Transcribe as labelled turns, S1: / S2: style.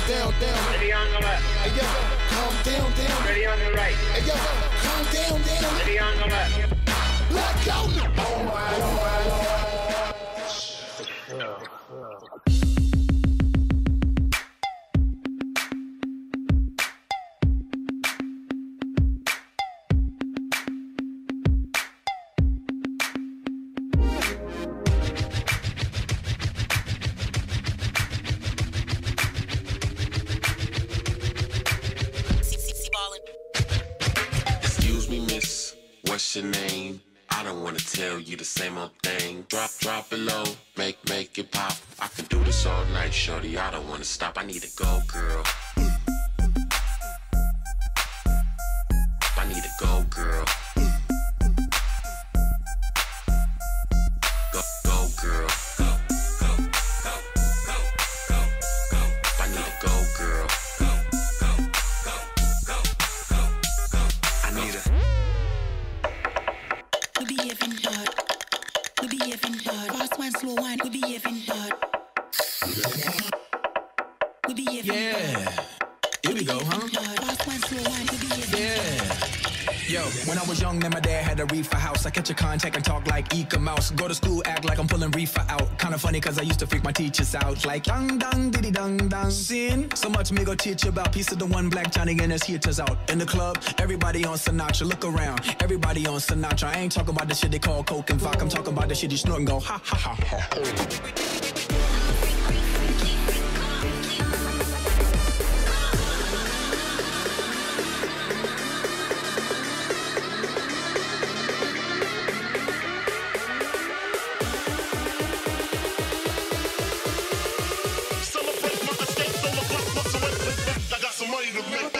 S1: down.
S2: Ready on the left.
S1: Hey yo, calm down.
S2: Ready on the right.
S1: Hey yo, calm down.
S2: Ready on the left.
S1: Let go.
S3: Excuse me, miss, what's your name? I don't wanna tell you the same old thing. Drop it low, make it pop. I could do this all night, shorty. I don't wanna stop. I need to go, girl. I need to go, girl. Go, girl. Go. I need to go, girl. I need a.
S4: We behaving hard. We behaving hard. Fast one, slow one. We behaving hard. We behaving hard.
S5: Yeah. Here we go, huh?
S4: Fast one, slow one. We behaving
S5: Yeah. Yo, when I was young, then my dad had a reefer house. I catch a contact and talk like Eka Mouse. Go to school, act like I'm pulling reefer out. Kinda funny, cause I used to freak my teachers out. Like, dang, dang, diddy, dang, dang. Sin, so much me go teach you about. Piece of the one black Johnny and his hitters out. In the club, everybody on Sinatra. Look around, everybody on Sinatra. I ain't talking about the shit they call coke and vodka. I'm talking about the shit you snort and go, ha, ha, ha, ha.
S6: Celebrate my escape, so I got some money to make.